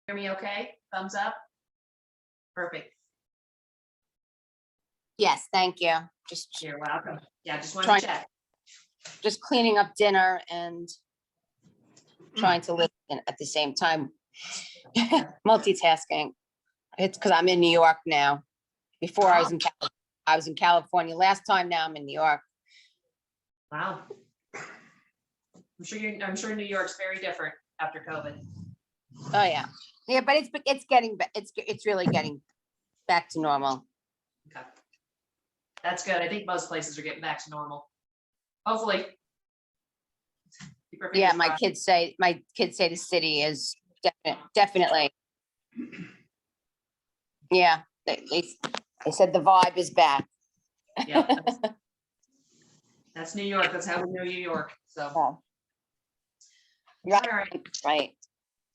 Hear me okay? Thumbs up? Perfect. Yes, thank you. Just You're welcome. Yeah, just wanted Trying- to check. just cleaning up dinner and trying to listen at the same time. Multitasking. It's because I'm in New York now. Before I was in California last time. Now I'm in New York. Wow. I'm sure New York's very different after COVID. Oh yeah, yeah, but it's really getting back to normal. Okay. That's good. I think most places are getting back to normal. Hopefully. Keep our Yeah, fingers crossed. my kids say the city is definitely. Yeah, they said the vibe is back. Yeah, that's New York. That's how we know New York. So. Oh. All right. Right.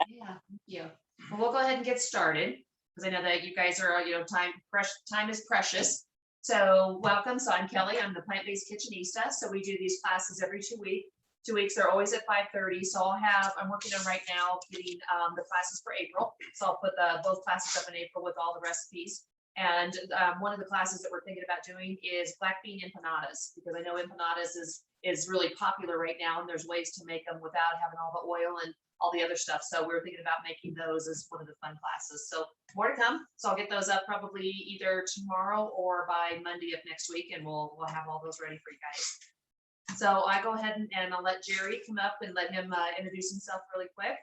Yeah, thank you. Well, we'll go ahead and get started because I know that you guys are, time is precious. So welcome. So I'm Kelly. I'm the plant-based kitchenista. So we do these classes every 2 weeks. 2 weeks. They're always at 5:30. So I'm working on right now getting the classes for April. So I'll put both classes up in April with all the recipes. And one of the classes that we're thinking about doing is black bean empanadas, because I know empanadas is really popular right now, and there's ways to make them without having all the oil and all the other stuff. So we're thinking about making those as one of the fun classes. So more to come. So I'll get those up probably either tomorrow or by Monday of next week, and we'll have all those ready for you guys. So I go ahead and I'll let Jerry come up and let him introduce himself really quick.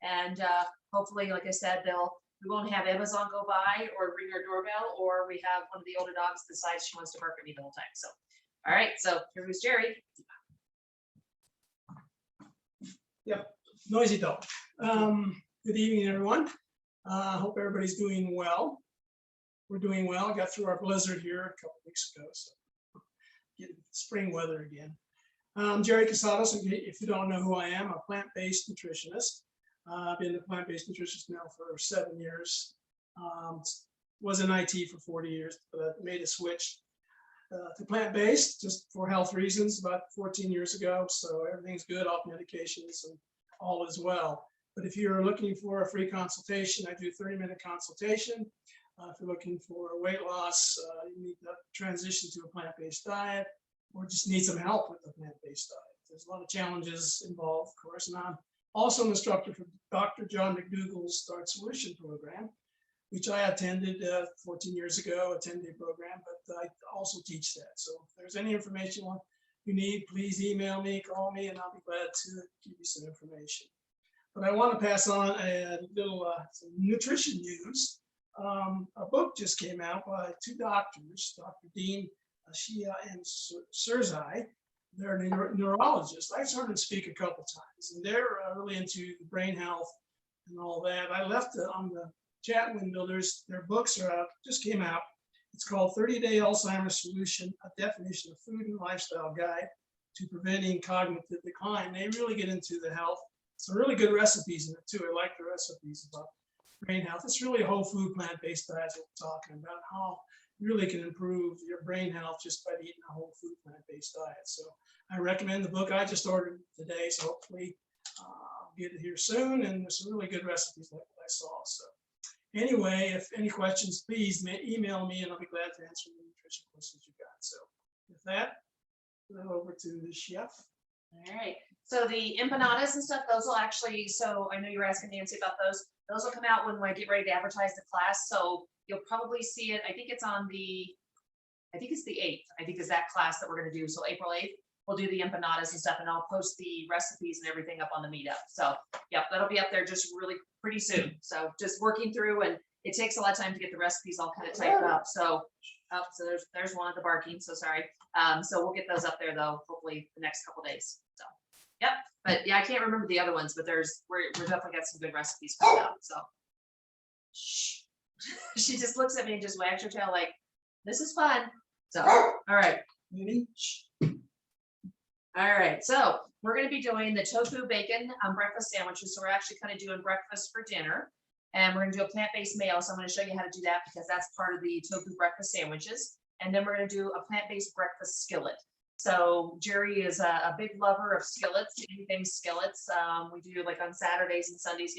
And hopefully, like I said, we won't have Amazon go by or ring our doorbell, or we have one of the older dogs decides she wants to bark at me the whole time. So, all right. So here's Jerry. Yep, noisy dog. Good evening, everyone. Hope everybody's doing well. We're doing well. Got through our blizzard here a couple weeks ago, so getting spring weather again. Jerry Casados. If you don't know who I am, I'm a plant-based nutritionist. I've been a plant-based nutritionist now for 7 years. Was in IT for 40 years, but I made a switch to plant-based just for health reasons about 14 years ago. So everything's good off medications and all is well. But if you're looking for a free consultation, I do 30-minute consultation. If you're looking for weight loss, you need to transition to a plant-based diet, or just need some help with the plant-based diet. There's a lot of challenges involved, of course, and I'm also an instructor for Dr. John McDougall's Start Solution program, which I attended 14 years ago, a 10-day program, but I also teach that. So if there's any information you need, please email me, call me, and I'll be glad to give you some information. But I want to pass on a little some nutrition news. A book just came out by two doctors, Dr. Dean Shia and Surzai. They're neurologists. I've heard them speak a couple times, and they're really into brain health and all that. I left on the chat window. Their books are out, just came out. It's called 30-Day Alzheimer's Solution, a definition of food and lifestyle guide to preventing cognitive decline. They really get into the health. Some really good recipes in it too. I like the recipes about brain health. It's really a whole food plant-based diet that we're talking about, how you really can improve your brain health just by eating a whole food plant-based diet. So I recommend the book. I just ordered today, so hopefully I'll get it here soon. And there's some really good recipes like what I saw. So anyway, if any questions, please email me and I'll be glad to answer the nutrition questions you got. So with that, over to the chef. All right. So the empanadas and stuff, those will actually, so I know you were asking Nancy about those. Those will come out when I get ready to advertise the class. So you'll probably see it. I think it's the 8th. I think is that class that we're going to do. So April 8th, we'll do the empanadas and stuff, and I'll post the recipes and everything up on the meetup. So yep, that'll be up there just really pretty soon. So just working through, and it takes a lot of time to get the recipes all kind of typed up. So there's one of the barking. So sorry. So we'll get those up there though, hopefully the next couple days. So yep. But yeah, I can't remember the other ones, but we're definitely got some good recipes coming out. So shh. She just looks at me and just wags her tail like, this is fun. So all right. All right, so we're going to be doing the tofu bacon breakfast sandwiches. So we're actually kind of doing breakfast for dinner, and we're going to do a plant-based mayo. So I'm going to show you how to do that because that's part of the tofu breakfast sandwiches. And then we're going to do a plant-based breakfast skillet. So Jerry is a big lover of skillets, anything skillets. We do like on Saturdays and Sundays,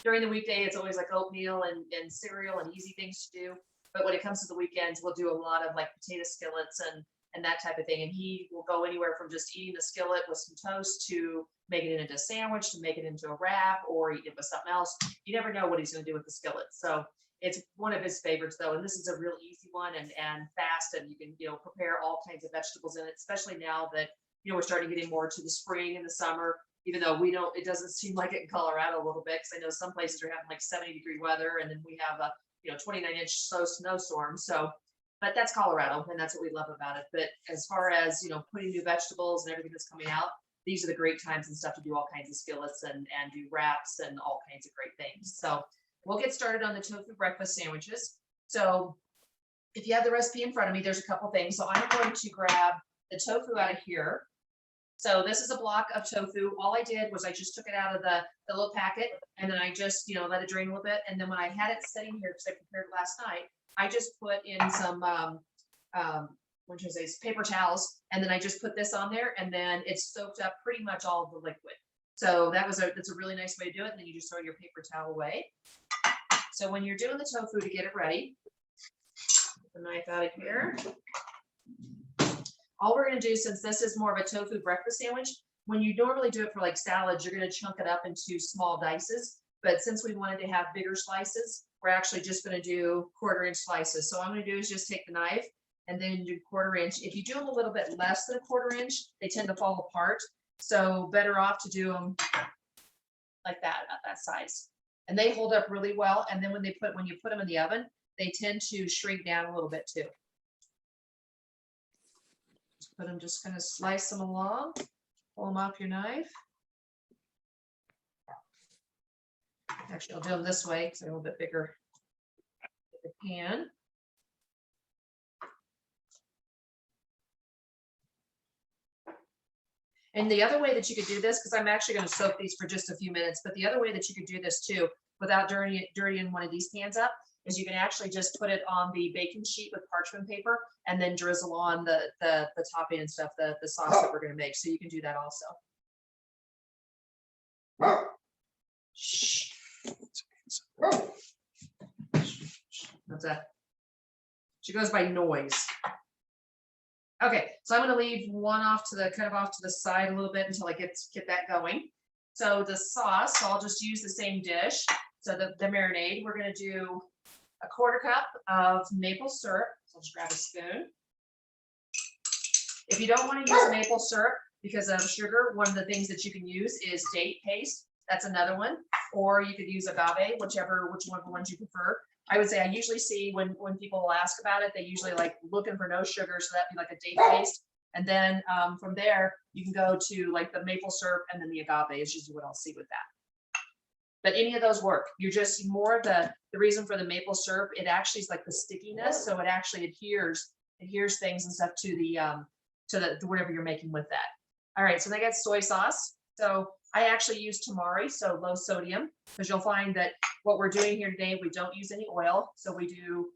during the weekday, it's always like oatmeal and cereal and easy things to do. But when it comes to the weekends, we'll do a lot of like potato skillets and that type of thing. And he will go anywhere from just eating the skillet with some toast to make it into a sandwich, to make it into a wrap, or eat it with something else. You never know what he's going to do with the skillet. So it's one of his favorites though. And this is a real easy one and fast, and you can, prepare all kinds of vegetables in it, especially now that, we're starting getting more to the spring and the summer, even though it doesn't seem like it in Colorado a little bit. Cause I know some places are having like 70-degree weather, and then we have a, 29-inch snowstorm. So, but that's Colorado, and that's what we love about it. But as far as, putting new vegetables and everything that's coming out, these are the great times and stuff to do all kinds of skillets and do wraps and all kinds of great things. So we'll get started on the tofu breakfast sandwiches. So if you have the recipe in front of me, there's a couple things. So I'm going to grab the tofu out of here. So this is a block of tofu. All I did was I just took it out of the little packet, and then I just, let it drain a little bit. And then when I had it sitting here, because I prepared it last night, I just put in some, paper towels, and then I just put this on there, and then it's soaked up pretty much all of the liquid. So that's a really nice way to do it. And then you just throw your paper towel away. So when you're doing the tofu to get it ready, get the knife out of here. All we're going to do, since this is more of a tofu breakfast sandwich, when you normally do it for like salads, you're going to chunk it up into small dices. But since we wanted to have bigger slices, we're actually just going to do 1/4-inch slices. So what I'm going to do is just take the knife and then do 1/4-inch. If you do them a little bit less than 1/4-inch, they tend to fall apart. So better off to do them like that, at that size. And they hold up really well. And then when you put them in the oven, they tend to shrink down a little bit too. But I'm just going to slice them along, pull them off your knife. Actually, I'll do them this way because they're a little bit bigger. Get the pan. And the other way that you could do this, because I'm actually going to soak these for just a few minutes, but the other way that you could do this too, without dirtying one of these pans up, is you can actually just put it on the baking sheet with parchment paper and then drizzle on the topping and stuff, the sauce that we're going to make. So you can do that also. Shh. What's that? She goes by noise. Okay, so I'm going to leave one off to the side a little bit until I get that going. So the sauce, so I'll just use the same dish. So the marinade, we're going to do a 1/4 cup of maple syrup. So I'll just grab a spoon. If you don't want to use maple syrup because of sugar, one of the things that you can use is date paste. That's another one. Or you could use agave, which one of the ones you prefer. I would say I usually see when people will ask about it, they usually like looking for no sugar. So that'd be like a date paste. And then from there, you can go to like the maple syrup, and then the agave is usually what I'll see with that. But any of those work. You're just more of the reason for the maple syrup, it actually is like the stickiness. So it actually adheres things and stuff to the whatever you're making with that. All right, so then I got soy sauce. So I actually use tamari, so low sodium, because you'll find that what we're doing here today, we don't use any oil. So we do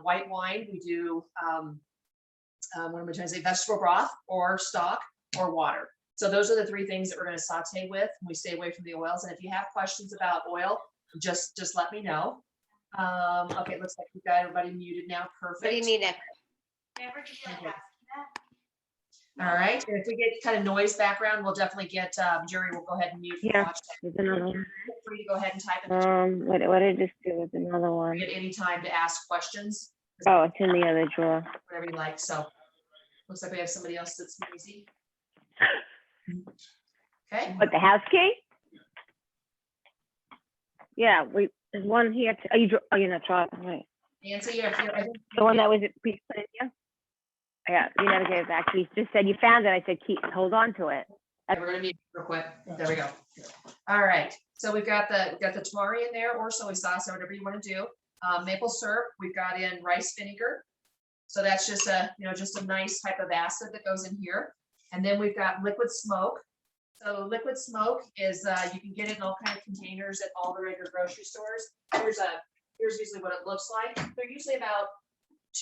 white wine, we do, what am I trying to say, vegetable broth or stock or water. So those are the 3 things that we're going to saute with. We stay away from the oils. And if you have questions about oil, just let me know. Okay, it looks like we've got everybody muted now. Perfect. What do you need it? Okay. All right, and if we get kind of noise background, we'll definitely get, Jerry will go ahead and mute. Yeah, Watch that. there's another one. Feel free to go ahead and type in the chat What did I just do with another one? at any time to ask questions, Oh, it's in the other drawer. whatever you like. So looks like we have somebody else that's noisy. Okay, What, the house key? Yeah, there's one here. You're not trying, right? Nancy, I think The one that was put in here? Yeah, you never gave it back. You just said you found it. I said, hold on to it. we're gonna meet real quick. There we go. All right, so we've got the tamari in there, or soy sauce, or whatever you want to do. Maple syrup, we've got in rice vinegar. So that's just a nice type of acid that goes in here. And then we've got liquid smoke. So liquid smoke is, you can get it in all kinds of containers at all the regular grocery stores. Here's usually what it looks like. They're usually about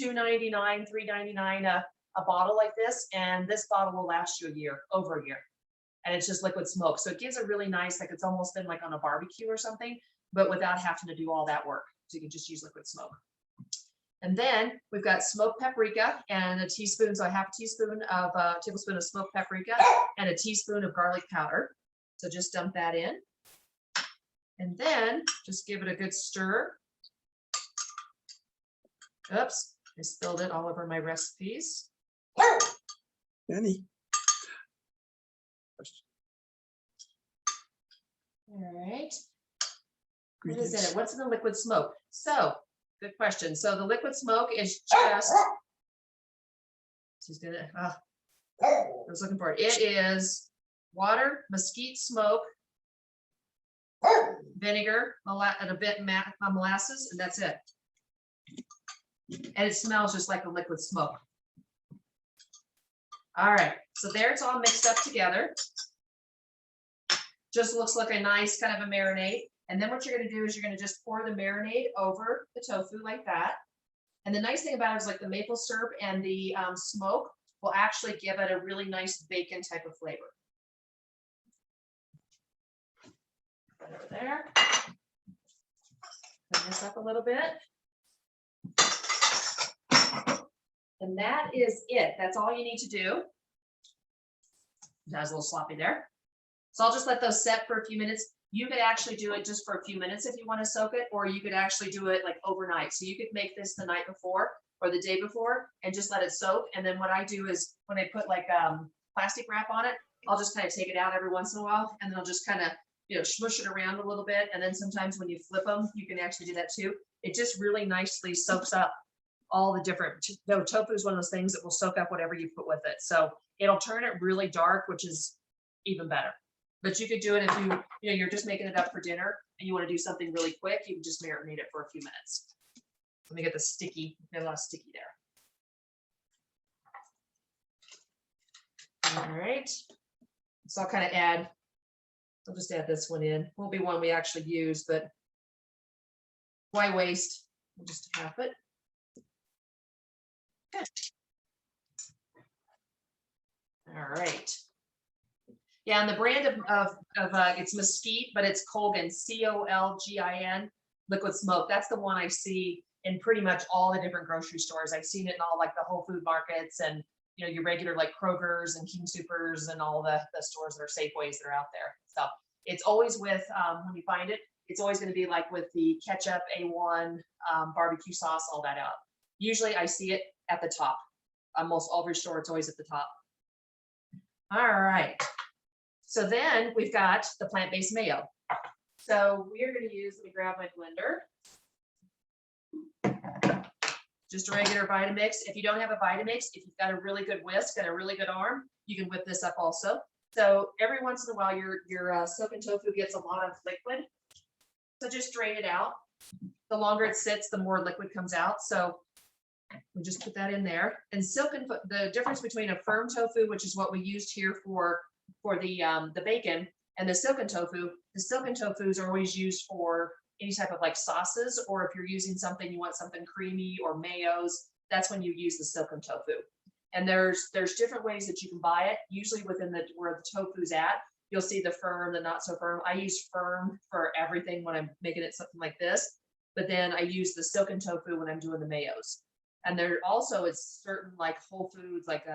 $2.99, $3.99 a bottle like this, and this bottle will last you a year, over a year. And it's just liquid smoke. So it gives a really nice, like it's almost been like on a barbecue or something, but without having to do all that work. So you can just use liquid smoke. And then we've got smoked paprika and a teaspoon, so a half tablespoon of smoked paprika and a teaspoon of garlic powder. So just dump that in. And then just give it a good stir. Oops, I spilled it all over my recipes. Jenny. All right. What is in it? What's in the liquid smoke? So, good question. So the liquid smoke is just, she's gonna, I was looking for it. It is water, mesquite smoke, vinegar, and a bit molasses, and that's it. And it smells just like a liquid smoke. All right, so there it's all mixed up together. Just looks like a nice kind of a marinade. And then what you're gonna do is you're gonna just pour the marinade over the tofu like that. And the nice thing about it is like the maple syrup and the smoke will actually give it a really nice bacon type of flavor. Put it over there. Clean this up a little bit. And that is it. That's all you need to do. That was a little sloppy there. So I'll just let those set for a few minutes. You could actually do it just for a few minutes if you want to soak it, or you could actually do it like overnight. So you could make this the night before or the day before and just let it soak. And then what I do is when I put like plastic wrap on it, I'll just kind of take it out every once in a while, and then I'll just kind of, you know, smush it around a little bit. And then sometimes when you flip them, you can actually do that too. It just really nicely soaks up all the different, tofu is one of those things that will soak up whatever you put with it. So it'll turn it really dark, which is even better. But you could do it if you're just making it up for dinner and you want to do something really quick, you can just marinate it for a few minutes. Let me get the sticky, got a lot of sticky there. All right. So I'll kind of I'll just add this one in. Won't be one we actually use, but why waste? We'll just half it. Good. All right. Yeah, and the brand of it's mesquite, but it's Colgin, Colgin, liquid smoke. That's the one I see in pretty much all the different grocery stores. I've seen it in all like the Whole Food markets and your regular like Kroger's and King Soopers and all the stores that are Safeways that are out there. So it's always with, when you find it, it's always going to be like with the ketchup, A1, barbecue sauce, all that out. Usually I see it at the top. Almost every store, it's always at the top. All right. So then we've got the plant-based mayo. So we are going to use, let me grab my blender. Just a regular Vitamix. If you don't have a Vitamix, if you've got a really good whisk and a really good arm, you can whip this up also. So every once in a while, your soaking tofu gets a lot of liquid. So just drain it out. The longer it sits, the more liquid comes out. So we just put that in there. And the difference between a firm tofu, which is what we used here for the bacon, and the silken tofu is always used for any type of like sauces, or if you're using something, you want something creamy or mayos, that's when you use the silken tofu. And there's different ways that you can buy it. Usually within where the tofu's at, you'll see the firm, the not so firm. I use firm for everything when I'm making it something like this, but then I use the silken tofu when I'm doing the mayos. And there also is certain like Whole Foods, like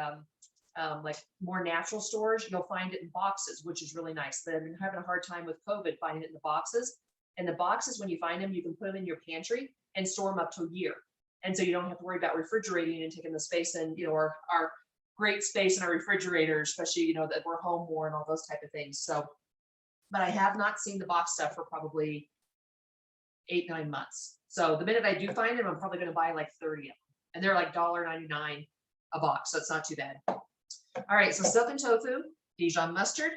more natural stores, you'll find it in boxes, which is really nice. But I've been having a hard time with COVID finding it in the boxes. And the boxes, when you find them, you can put them in your pantry and store them up to a year. And so you don't have to worry about refrigerating and taking the space in, our great space in our refrigerator, especially, that we're home more and all those type of things. So, but I have not seen the box stuff for probably 8-9 months. So the minute I do find them, I'm probably going to buy like 30 of them. And they're like $1.99 a box. So it's not too bad. All right. So silken tofu, Dijon mustard.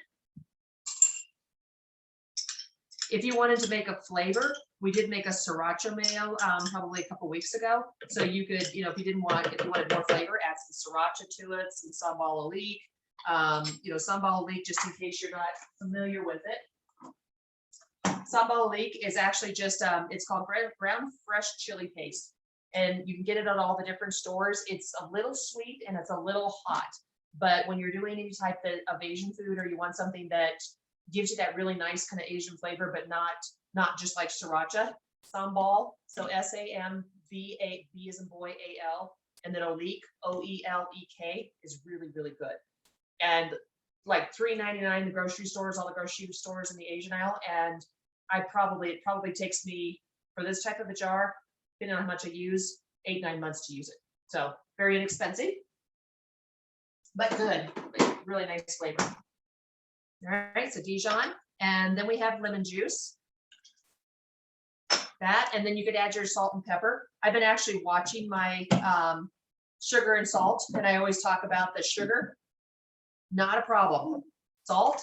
If you wanted to make a flavor, we did make a sriracha mayo probably a couple weeks ago. So you could, if you wanted more flavor, add some sriracha to it, some sambal leek, sambal leek, just in case you're not familiar with it. Sambal leek is actually just, it's called ground fresh chili paste. and you can get it at all the different stores. It's a little sweet and it's a little hot. But when you're doing any type of Asian food, or you want something that gives you that really nice kind of Asian flavor, but not just like sriracha, sambal. So SAMVA, B as in boy, AL, and then Oleek, OELEK is really, really good. And like $3.99 the grocery stores, all the grocery stores in the Asian aisle. And it probably takes me, for this type of a jar, depending on how much I use, 8-9 months to use it. So very inexpensive, but good, really nice flavor. All right, so Dijon, and then we have lemon juice. That, and then you could add your salt and pepper. I've been actually watching my sugar and salt, and I always talk about the sugar, not a problem. Salt,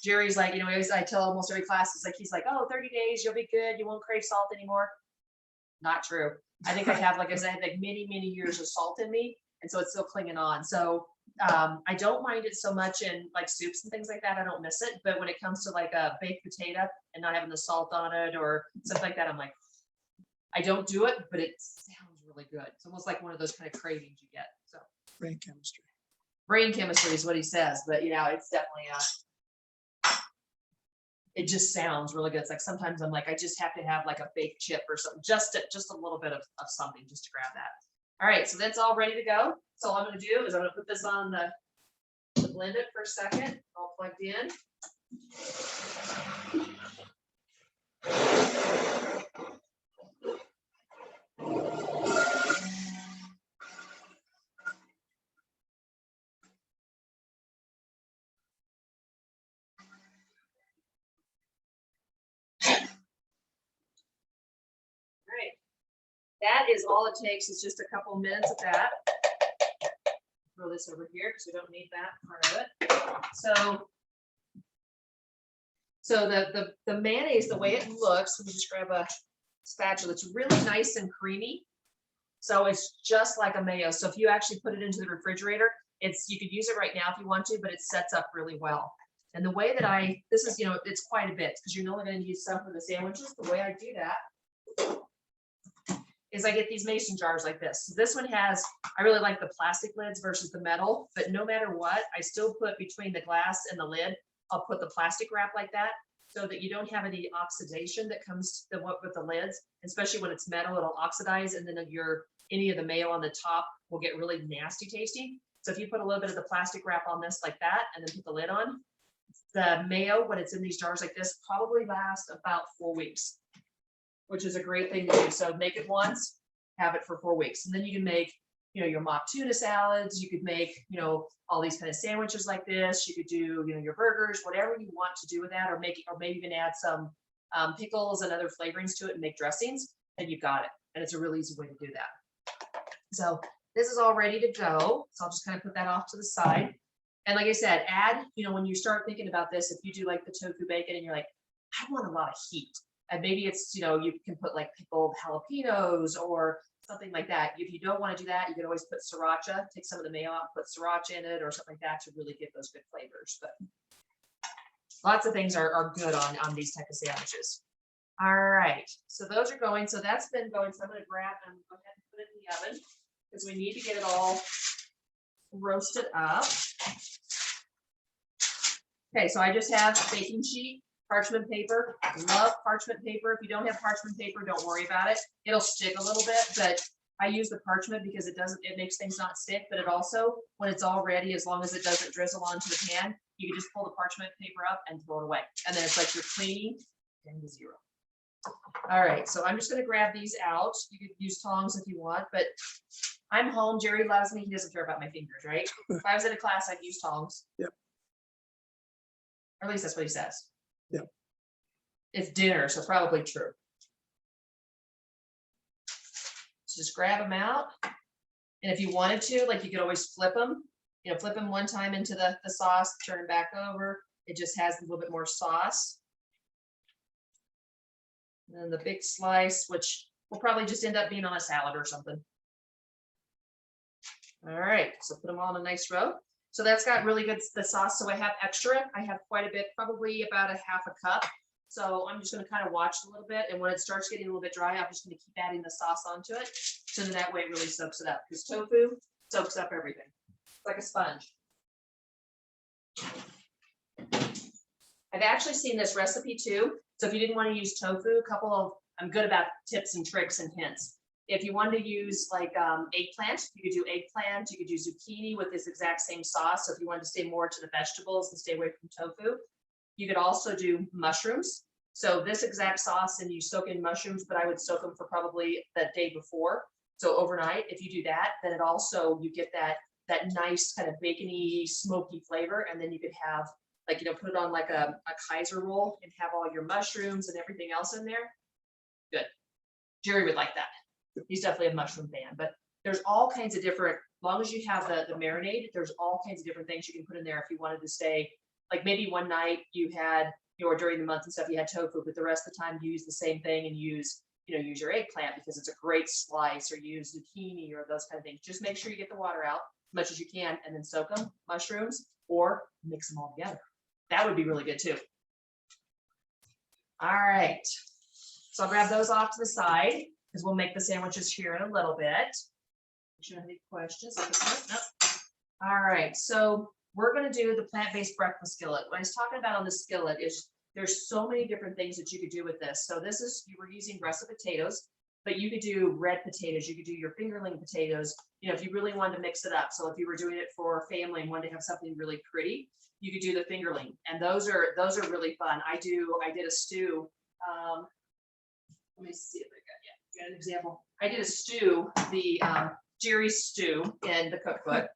Jerry's like, I tell almost every class, it's like, he's like, oh, 30 days, you'll be good, you won't crave salt anymore. Not true. I think I have, like I said, like many years of salt in me, and so it's still clinging on. So I don't mind it so much in like soups and things like that. I don't miss it. But when it comes to like a baked potato and not having the salt on it or stuff like that, I'm like, I don't do it, but it sounds really good. It's almost like one of those kind of cravings you get. So Brain chemistry. brain chemistry is what he says, but it's definitely it just sounds really good. It's like sometimes I'm like, I just have to have like a baked chip or something, just a little bit of something just to grab that. All right, so that's all ready to go. So all I'm going to do is I'm going to put this on the blend it for a second, all plugged in. That is all it takes, is just a couple minutes of that. Throw this over here because we don't need that part of it. So the mayonnaise, the way it looks, let me just grab a spatula. It's really nice and creamy. So it's just like a mayo. So if you actually put it into the refrigerator, you could use it right now if you want to, but it sets up really well. And the way that this is, it's quite a bit because you're only going to use some for the sandwiches. The way I do that is I get these mason jars like this. So this one I really like the plastic lids versus the metal, but no matter what, I still put between the glass and the lid, I'll put the plastic wrap like that so that you don't have any oxidation that comes with the lids, especially when it's metal, it'll oxidize, and then any of the mayo on the top will get really nasty tasting. So if you put a little bit of the plastic wrap on this like that, and then put the lid on, the mayo, when it's in these jars like this, probably lasts about 4 weeks, which is a great thing to do. So make it once, have it for 4 weeks. And then you can make, your mock tuna salads. You could make, all these kind of sandwiches like this. You could do, your burgers, whatever you want to do with that, or maybe even add some pickles and other flavorings to it and make dressings, and you've got it. And it's a really easy way to do that. So this is all ready to go. So I'll just kind of put that off to the side. And like I said, add, when you start thinking about this, if you do like the tofu bacon and you're like, I want a lot of heat. And maybe it's, you can put like pickled jalapenos or something like that. If you don't want to do that, you can always put sriracha, take some of the mayo out, put sriracha in it or something like that to really get those good flavors. But lots of things are good on these type of sandwiches. All right, so those are going. So that's been going. So I'm going to grab and go ahead and put it in the oven because we need to get it all roasted up. Okay, so I just have baking sheet, parchment paper. Love parchment paper. If you don't have parchment paper, don't worry about it. It'll stick a little bit, but I use the parchment because it makes things not stick, but it also, when it's all ready, as long as it doesn't drizzle onto the pan, you can just pull the parchment paper up and throw it away. And then it's like you're cleaning down to zero. All right, so I'm just going to grab these out. You could use tongs if you want, but I'm home. Jerry loves me. He doesn't care about my fingers, right? If I was in a class, I'd use tongs. Yep. Or at least that's what he says. Yep. It's dinner, so probably true. So just grab them out. And if you wanted to, like, you could always flip them. Flip them one time into the sauce, turn them back over. It just has a little bit more sauce. And then the big slice, which will probably just end up being on a salad or something. All right, so put them all in a nice row. So that's got really good, the sauce. So I have extra. I have quite a bit, probably about a half a cup. So I'm just gonna kind of watch a little bit, and when it starts getting a little bit dry, I'm just gonna keep adding the sauce onto it. So then that way it really soaks it up, because tofu soaks up everything, like a sponge. I've actually seen this recipe too. So if you didn't want to use tofu, I'm good about tips and tricks and hints. If you wanted to use like eggplant, you could do eggplant, you could do zucchini with this exact same sauce. So if you wanted to stay more to the vegetables and stay away from tofu, you could also do mushrooms. So this exact sauce, and you soak in mushrooms, but I would soak them for probably the day before. So overnight, if you do that, then it also, you get that nice kind of bacony, smoky flavor. And then you could have like, put it on like a Kaiser roll and have all your mushrooms and everything else in there. Good. Jerry would like that. He's definitely a mushroom fan, but there's all kinds of different, as long as you have the marinade, there's all kinds of different things you can put in there if you wanted to stay, like maybe one night you had, or during the month and stuff, you had tofu, but the rest of the time you use the same thing and use your eggplant because it's a great slice, or use zucchini or those kind of things. Just make sure you get the water out as much as you can and then soak them, mushrooms, or mix them all together. That would be really good too. All right. So I'll grab those off to the side because we'll make the sandwiches here in a little bit. Make sure I have any questions. Nope. All right. So we're going to do the plant-based breakfast skillet. What I was talking about on the skillet is there's so many different things that you could do with this. So this is, you were using russet potatoes, but you could do red potatoes. You could do your fingerling potatoes, if you really wanted to mix it up. So if you were doing it for family and wanted to have something really pretty, you could do the fingerling, and those are really fun. I did a stew. Let me see if I got an example. I did a stew, the Jerry's stew in the cookbook,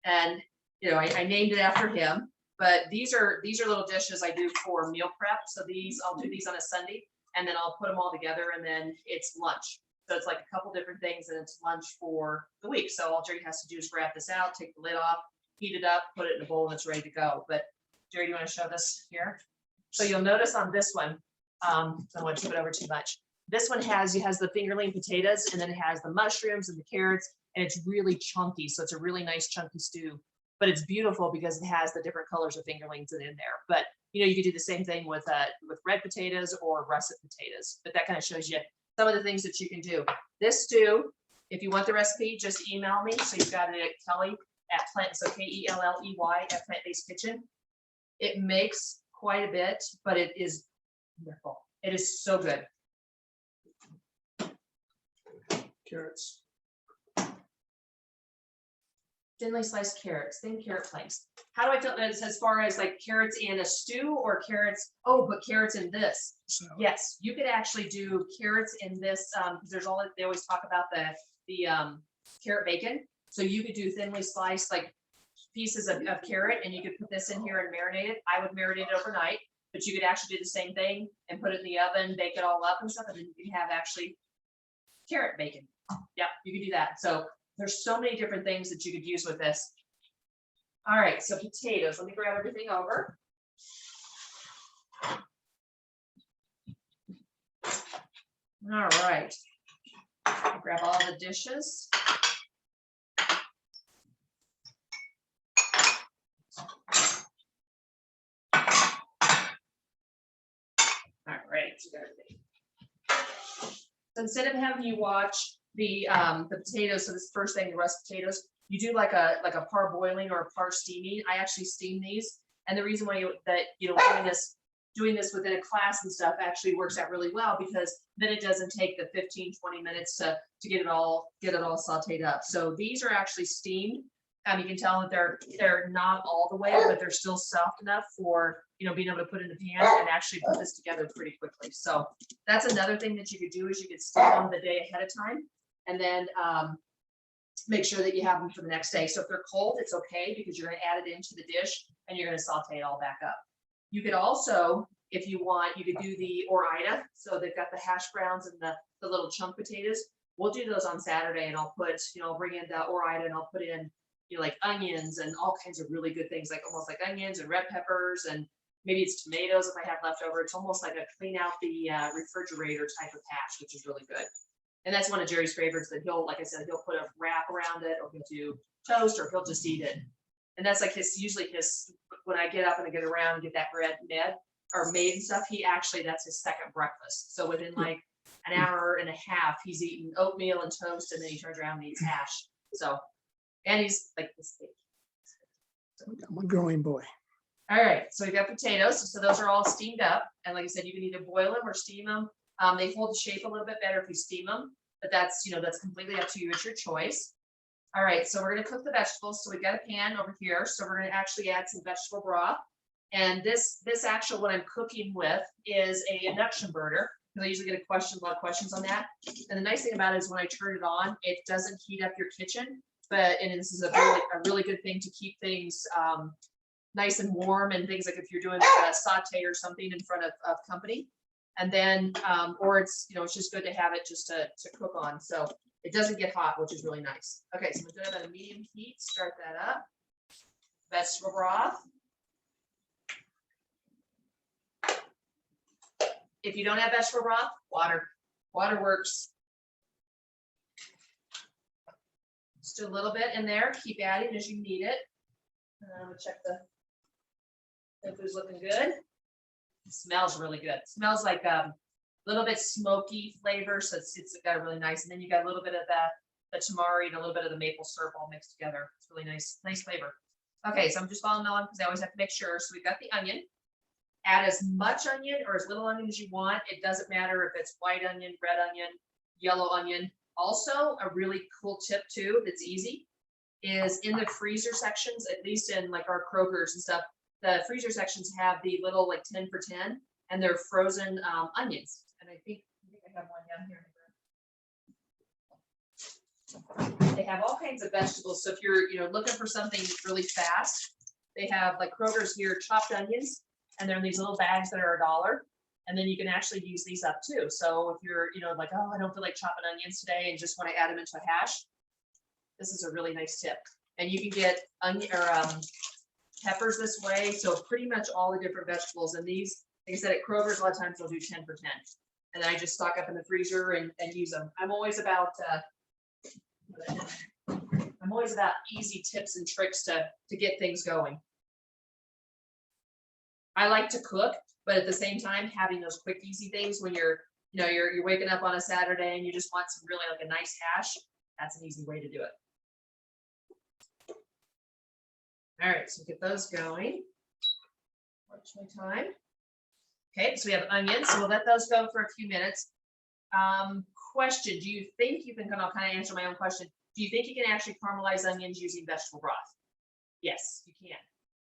and I named it after him. But these are little dishes I do for meal prep. So I'll do these on a Sunday, and then I'll put them all together, and then it's lunch. So it's like a couple different things, and it's lunch for the week. So all Jerry has to do is grab this out, take the lid off, heat it up, put it in a bowl, and it's ready to go. But Jerry, do you want to show this here? So you'll notice on this one, I don't want to tip it over too much. This one has the fingerling potatoes, and then it has the mushrooms and the carrots, and it's really chunky. So it's a really nice chunky stew, but it's beautiful because it has the different colors of fingerlings in there. But you could do the same thing with red potatoes or russet potatoes. But that kind of shows you some of the things that you can do. This stew, if you want the recipe, just email me. So you've got it at Kelley at Plant, so Kelley at Plant-Based Kitchen. It makes quite a bit, but it is wonderful. It is so good. Carrots. Thinly sliced carrots, thin carrot flakes. How do I feel as far as like carrots in a stew or carrots? Oh, but carrots in this. So, Yes, you could actually do carrots in this. There's they always talk about the carrot bacon. So you could do thinly sliced like pieces of carrot, and you could put this in here and marinate it. I would marinate it overnight, but you could actually do the same thing and put it in the oven, bake it all up and stuff, and then you can have actually carrot bacon. Yep, you could do that. So there's so many different things that you could use with this. All right, so potatoes. Let me grab everything over. All right. Grab all the dishes. All right, so instead of having you watch the potatoes, so this first thing, the russet potatoes, you do like a parboiling or a par steaming. I actually steam these, and the reason why doing this within a class and stuff actually works out really well, because then it doesn't take the 15-20 minutes to get it all sauteed up. So these are actually steamed. You can tell that they're not all the way, but they're still soft enough for being able to put in the pan and actually put this together pretty quickly. So that's another thing that you could do, is you could steam them the day ahead of time, and then make sure that you have them for the next day. So if they're cold, it's okay, because you're going to add it into the dish and you're going to saute it all back up. You could also, if you want, you could do the orida. So they've got the hash browns and the little chunk potatoes. We'll do those on Saturday, and I'll put, I'll bring in the orida, and I'll put in like onions and all kinds of really good things, like almost like onions and red peppers, and maybe it's tomatoes if I have leftover. It's almost like a clean out the refrigerator type of hash, which is really good. And that's one of Jerry's favorites, that he'll, like I said, he'll put a wrap around it, or he'll do toast, or he'll just eat it. And that's like usually his, when I get up and I get around and get that bread mid, are made and stuff, he actually, that's his second breakfast. So within like an hour and a half, he's eating oatmeal and toast, and then he turns around and eats hash. So, and he's like this big. I'm a growing boy. All right, so we got potatoes. So those are all steamed up. And like I said, you can either boil them or steam them. They hold the shape a little bit better if you steam them, but that's, that's completely up to you. It's your choice. All right, so we're gonna cook the vegetables. So we got a pan over here. So we're gonna actually add some vegetable broth. And this actual, what I'm cooking with is a induction burner. Because I usually get a lot of questions on that. And the nice thing about it is when I turn it on, it doesn't heat up your kitchen. And this is a really good thing to keep things nice and warm, and things like if you're doing like a saute or something in front of company. And then, or it's, it's just good to have it just to cook on. So it doesn't get hot, which is really nice. Okay, so I'm gonna do it at a medium heat, start that up. Vegetable broth. If you don't have vegetable broth, water works. Just do a little bit in there, keep adding as you need it. Check the food's looking good. It smells really good. It smells like a little bit smoky flavor, so it's got a really nice, and then you got a little bit of the tamari and a little bit of the maple syrup all mixed together. It's really nice flavor. Okay, so I'm just following along because I always have to make sure. So we've got the onion. Add as much onion or as little onion as you want. It doesn't matter if it's white onion, red onion, yellow onion. Also, a really cool tip too that's easy is in the freezer sections, at least in like our Kroger's and stuff, the freezer sections have the little like 10 for 10, and they're frozen onions. And I think I have one down here. They have all kinds of vegetables. So if you're looking for something really fast, they have like Kroger's here, chopped onions, and they're in these little bags that are $1. And then you can actually use these up too. So if you're, like, oh, I don't feel like chopping onions today and just want to add them into a hash, this is a really nice tip. And you can get onion or peppers this way. So pretty much all the different vegetables. And these, like I said, at Kroger's, a lot of times they'll do 10 for 10. And I just stock up in the freezer and use them. I'm always about easy tips and tricks to get things going. I like to cook, but at the same time, having those quick, easy things when you're waking up on a Saturday and you just want some really like a nice hash, that's an easy way to do it. All right, so get those going. Watch my time. Okay, so we have onions, so we'll let those go for a few minutes. Question, do you think you can, I'll kind of answer my own question. Do you think you can actually caramelize onions using vegetable broth? Yes, you can.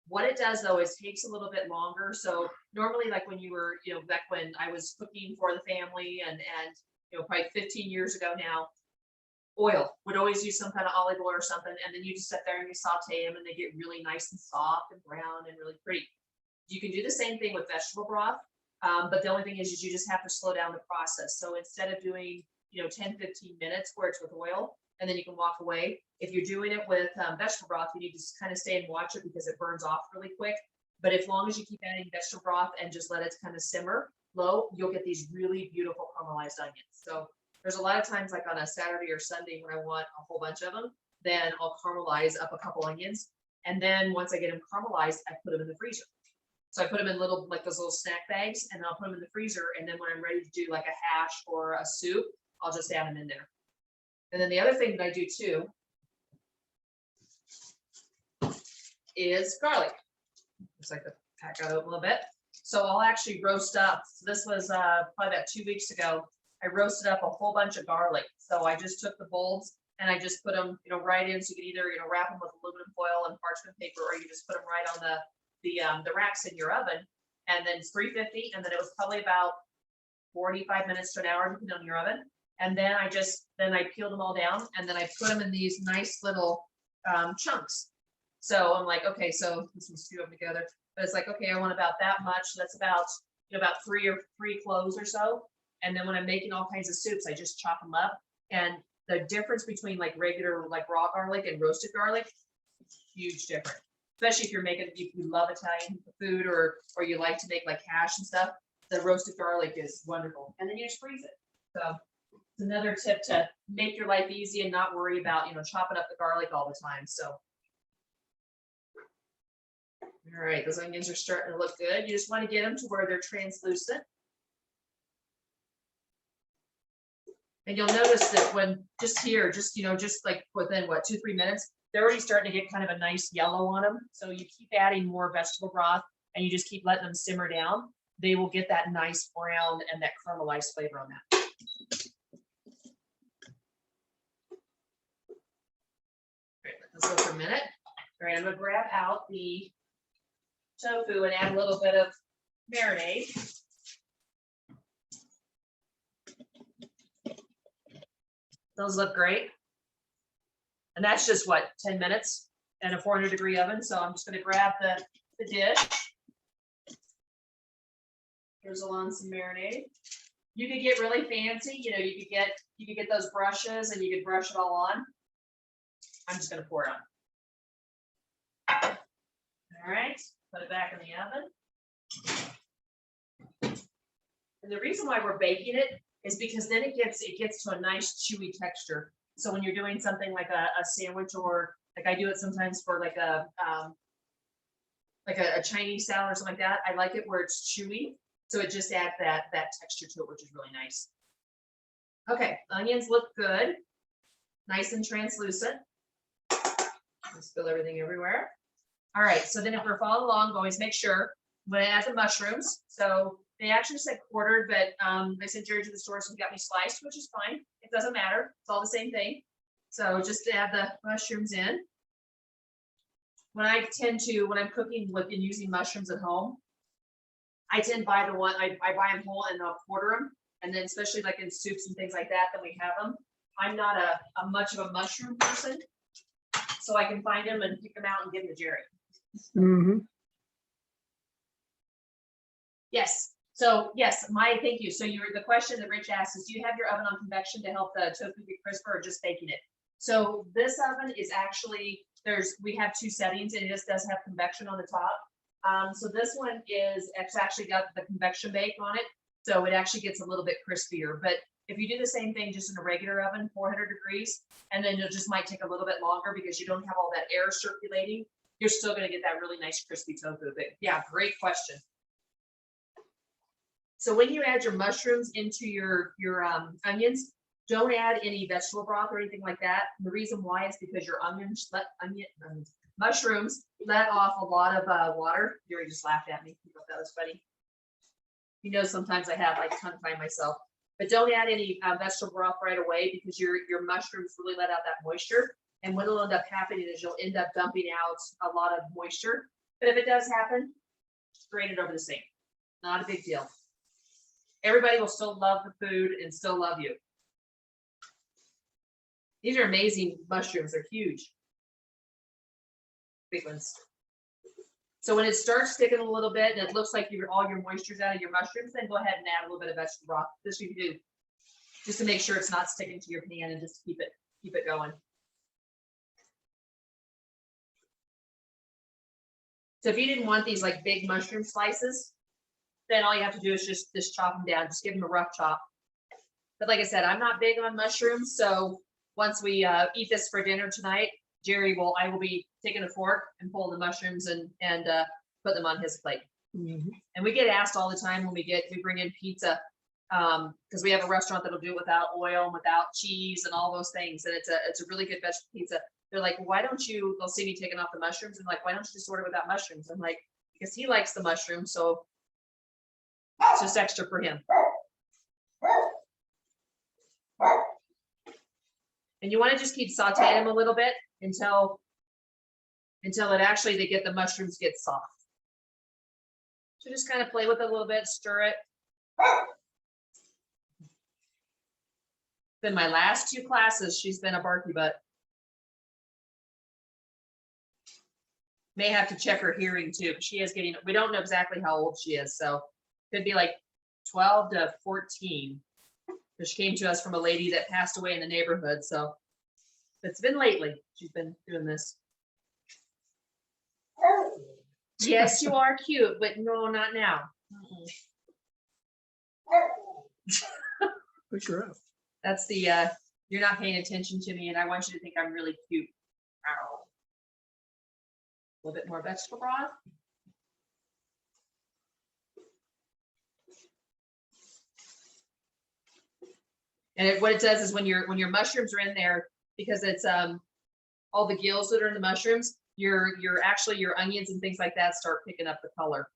What it does though is takes a little bit longer. So normally, like when you were, back when I was cooking for the family and probably 15 years ago now, oil would always use some kind of olive oil or something, and then you just sit there and you saute them and they get really nice and soft and brown and really pretty. You can do the same thing with vegetable broth, but the only thing is you just have to slow down the process. So instead of doing 10-15 minutes where it's with oil and then you can walk away, if you're doing it with vegetable broth, you need to just kind of stay and watch it because it burns off really quick. But as long as you keep adding vegetable broth and just let it kind of simmer low, you'll get these really beautiful caramelized onions. So there's a lot of times like on a Saturday or Sunday when I want a whole bunch of them, then I'll caramelize up a couple onions. And then once I get them caramelized, I put them in the freezer. So I put them in like those little snack bags, and I'll put them in the freezer. And then when I'm ready to do like a hash or a soup, I'll just add them in there. And then the other thing that I do too is garlic. Looks like the pack got open a little bit. So I'll actually roast up. So this was probably about 2 weeks ago. I roasted up a whole bunch of garlic. So I just took the bulbs and I just put them, right in. So you can either, wrap them with aluminum foil and parchment paper, or you just put them right on the racks in your oven. And then it's 350. And then it was probably about 45 minutes to an hour, depending on your oven. And then I peeled them all down, and then I put them in these nice little chunks. So I'm like, okay, so this was two of them together, but it's like, okay, I want about that much. So that's about, about three cloves or so. And then when I'm making all kinds of soups, I just chop them up. And the difference between like regular, like raw garlic and roasted garlic, huge difference. Especially if you love Italian food or you like to make like hash and stuff, the roasted garlic is wonderful. And then you just freeze it. So it's another tip to make your life easy and not worry about, chopping up the garlic all the time. So All right, those onions are starting to look good. You just want to get them to where they're translucent. And you'll notice that when just here, just, just like within what, 2-3 minutes, they're already starting to get kind of a nice yellow on them. So you keep adding more vegetable broth and you just keep letting them simmer down. They will get that nice brown and that caramelized flavor on that. All right, let's go for a minute. All right, I'm gonna grab out the tofu and add a little bit of marinade. Those look great. And that's just what, 10 minutes in a 400-degree oven. So I'm just gonna grab the dish. Drizzle on some marinade. You could get really fancy, you could get those brushes and you could brush it all on. I'm just gonna pour it on. All right, put it back in the oven. And the reason why we're baking it is because then it gets to a nice chewy texture. So when you're doing something like a sandwich, or like I do it sometimes for like a Chinese salad or something like that, I like it where it's chewy. So it just adds that texture to it, which is really nice. Okay, onions look good, nice and translucent. Spill everything everywhere. All right, so then if we're following along, always make sure when I add the mushrooms. So they actually said quartered, but I sent Jerry to the store, so he got me sliced, which is fine. It doesn't matter. It's all the same thing. So just add the mushrooms in. When I'm cooking and using mushrooms at home, I tend to buy I buy them whole and I'll quarter them. And then especially like in soups and things like that, then we have them. I'm not a much of a mushroom person, so I can find them and pick them out and give them to Jerry. Mm-hmm. Yes. So yes, thank you. So the question that Rich asked is, do you have your oven on convection to help the tofu get crisper, or just baking it? So this oven is actually, we have 2 settings, and it just does have convection on the top. So this one it's actually got the convection bake on it. So it actually gets a little bit crispier. But if you do the same thing just in a regular oven, 400 degrees, and then it just might take a little bit longer because you don't have all that air circulating, you're still going to get that really nice crispy tofu. But yeah, great question. So when you add your mushrooms into your onions, don't add any vegetable broth or anything like that. And the reason why is because your mushrooms let off a lot of water. Jerry just laughed at me. He thought that was funny. Sometimes I tongue-tie myself. But don't add any vegetable broth right away, because your mushrooms really let out that moisture. And what will end up happening is you'll end up dumping out a lot of moisture. But if it does happen, drain it over the sink. Not a big deal. Everybody will still love the food and still love you. These are amazing mushrooms. They're huge. Big ones. So when it starts sticking a little bit and it looks like all your moisture's out of your mushrooms, then go ahead and add a little bit of vegetable broth. This you can do just to make sure it's not sticking to your pan, and just keep it going. So if you didn't want these like big mushroom slices, then all you have to do is just chop them down. Just give them a rough chop. But like I said, I'm not big on mushrooms. So once we eat this for dinner tonight, I will be taking a fork and pull the mushrooms and put them on his plate. Mm-hmm. And we get asked all the time when we bring in pizza, because we have a restaurant that'll do it without oil and without cheese and all those things. And it's a really good vegetable pizza. They're like, why don't you, they'll see me taking off the mushrooms and like, why don't you just order without mushrooms? I'm like, because he likes the mushrooms. So it's just extra for him. And you want to just keep sauteing them a little bit until the mushrooms get soft. So just kind of play with it a little bit, stir it. Been my last 2 classes, she's been a barky butt. May have to check her hearing too. She is we don't know exactly how old she is, so could be like 12 to 14. Because she came to us from a lady that passed away in the neighborhood, so it's been lately. She's been doing this. Yes, you are cute, but no, not now. Push her up. That's the you're not paying attention to me, and I want you to think I'm really cute. Ow. A little bit more vegetable broth. And what it does is when your mushrooms are in there, because it's all the gills that are in the mushrooms, your onions and things like that start picking up the color.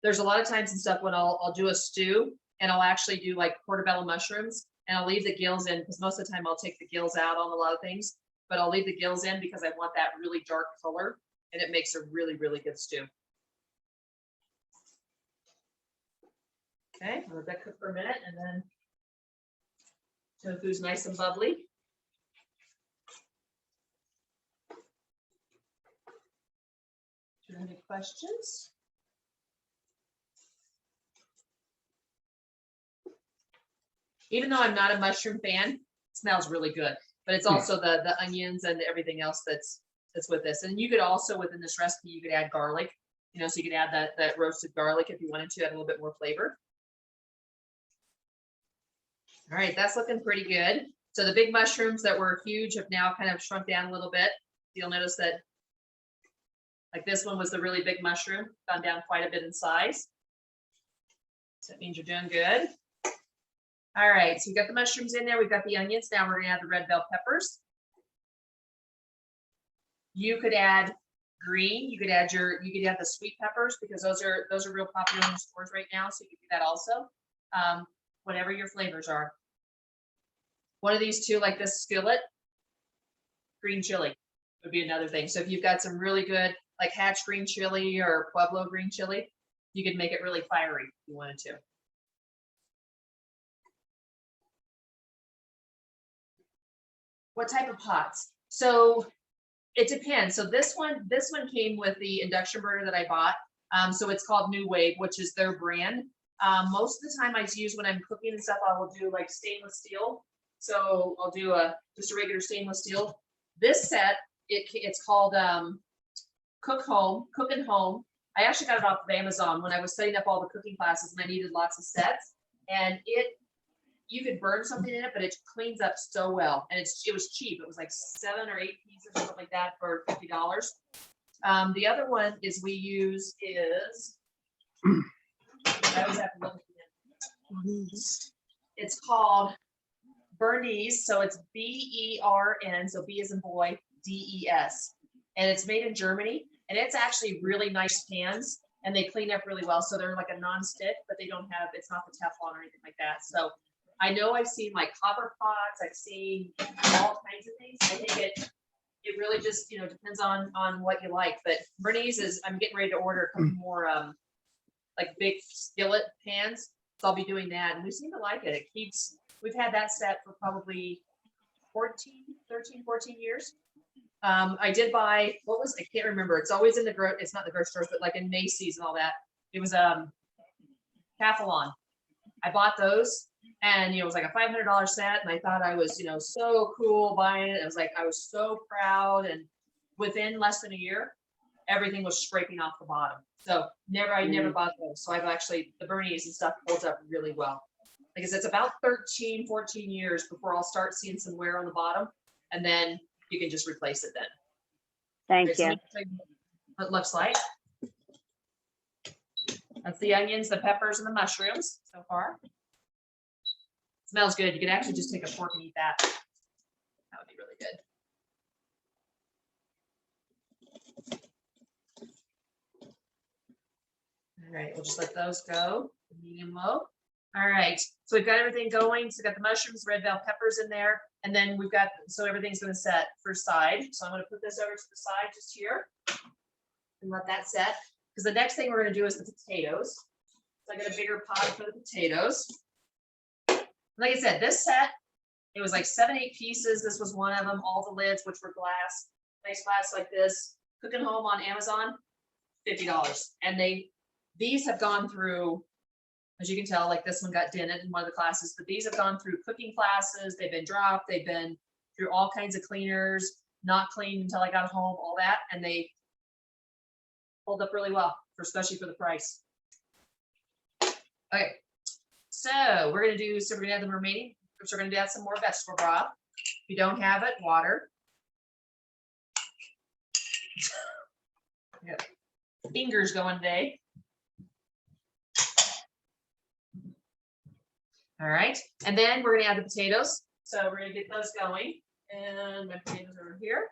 There's a lot of times and stuff when I'll do a stew and I'll actually do like portobello mushrooms and I'll leave the gills in because most of the time I'll take the gills out on a lot of things, but I'll leave the gills in because I want that really dark color and it makes a really, really good stew. Okay, I'll let that cook for a minute and then tofu's nice and bubbly. Do you have any questions? Even though I'm not a mushroom fan, it smells really good. But it's also the onions and everything else that's with this. And you could also, within this recipe, you could add garlic, you know, so you could add that roasted garlic if you wanted to add a little bit more flavor. All right, that's looking pretty good. So the big mushrooms that were huge have now kind of shrunk down a little bit. You'll notice that like this one was the really big mushroom, gone down quite a bit in size. So that means you're doing good. All right, so we got the mushrooms in there. We've got the onions. Now we're gonna add the red bell peppers. You could add green. You could add the sweet peppers because those are real popular in the stores right now. So you can do that also. Whatever your flavors are. One of these two, like this skillet, green chili would be another thing. So if you've got some really good, like Hatch green chili or Pueblo green chili, you could make it really fiery if you wanted to. What type of pots? So it depends. So this one came with the induction burner that I bought. So it's called New Wave, which is their brand. Most of the time I use when I'm cooking and stuff, I will do like stainless steel. So I'll do just a regular stainless steel. This set, it's called Cook and Home. I actually got it off of Amazon when I was setting up all the cooking classes and I needed lots of sets. And you could burn something in it, but it cleans up so well. And it was cheap. It was like 7 or 8 pieces or something like that for $50. The other one is I always have to look at it. It's called Bernese, so it's B-E-R-N, so B as in boy, D-E-S. And it's made in Germany, and it's actually really nice pans, and they clean up really well. So they're like a non-stick, but it's not the Teflon or anything like that. So I know I've seen like copper pots, I've seen all kinds of things. I think it really just, depends on what you like. But Bernese I'm getting ready to order a couple more like big skillet pans. So I'll be doing that. And we seem to like it. We've had that set for probably 14 years. I did buy, I can't remember. It's always it's not the grocery stores, but like in Macy's and all that. It was Teflon. I bought those and it was like a $500 set. And I thought I was, so cool buying it. I was so proud. And within less than a year, everything was scraping off the bottom. So I never bought those. So the Bernese and stuff holds up really well. Because it's about 13, 14 years before I'll start seeing some wear on the bottom. And then you can just replace it then. Thank Okay, you. so what it looks like. That's the onions, the peppers, and the mushrooms so far. Smells good. You could actually just take a fork and eat that. That would be really good. All right, we'll just let those go, medium low. All right, so we've got everything going. So we've got the mushrooms, red bell peppers in there, and then so everything's gonna set for side. So I'm gonna put this over to the side just here and let that set. Because the next thing we're gonna do is the potatoes. So I got a bigger pot for the potatoes. Like I said, this set, it was like 7, 8 pieces. This was one of them, all the lids, which were glass, nice glass like this. Cook and Home on Amazon, $50. And these have gone through, as you can tell, like this one got dented in one of the classes, but these have gone through cooking classes. They've been dropped. They've been through all kinds of cleaners, not cleaned until I got home, all that. And they hold up really well, especially for the price. Okay, so we're gonna add the remaining, we're gonna add some more vegetable broth. If you don't have it, water. Yep. Fingers going today. All right, and then we're gonna add the potatoes. So we're gonna get those going. And my potatoes are over here.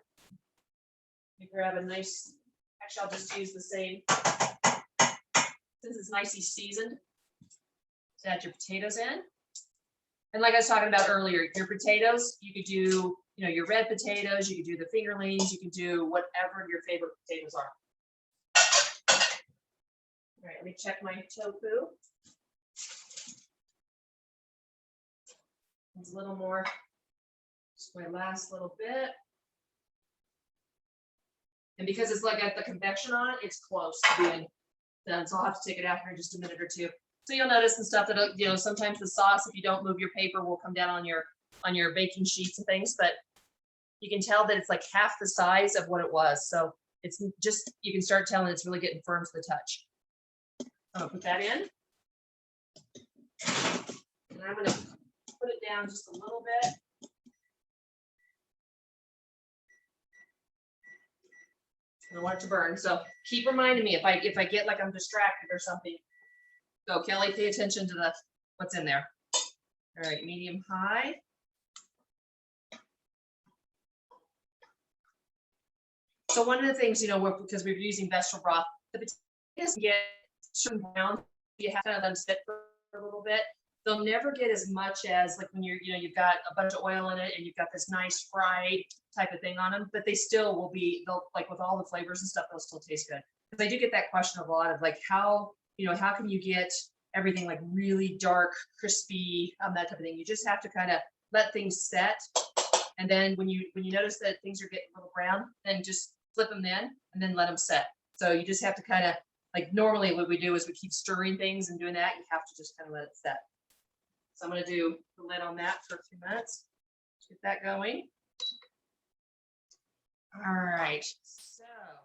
You grab a nice, actually, I'll just use the same, since it's nicely seasoned. So add your potatoes in. And like I was talking about earlier, your potatoes, you could do, your red potatoes, you could do the fingerlings, you can do whatever your favorite potatoes are. All right, let me check my tofu. It's a little more, just my last little bit. And because it's like got the convection on it, it's close to being done. So I'll have to take it out here in just a minute or two. So you'll notice and stuff that, sometimes the sauce, if you don't move your paper, will come down on your baking sheets and things, but you can tell that it's like half the size of what it was. So it's just, you can start telling it's really getting firm to the touch. I'm gonna put that in. And I'm gonna put it down just a little bit. I don't want it to burn. So keep reminding me if I get like I'm distracted or something. Go, Kelly, pay attention to what's in there. All right, medium high. So one of the things, because we're using vegetable broth, the potatoes get certain brown. You have to let them sit for a little bit. They'll never get as much as like when you've got a bunch of oil in it and you've got this nice fried type of thing on them, but they still will be, they'll like with all the flavors and stuff, they'll still taste good. Because I do get that question a lot of like how can you get everything like really dark, crispy, that type of thing. You just have to kind of let things set. And then when you notice that things are getting a little brown, then just flip them in and then let them set. So you just have to kind of like normally what we do is we keep stirring things and doing that. You have to just kind of let it set. So I'm going to do the lid on that for a few minutes. Get that going. All right. So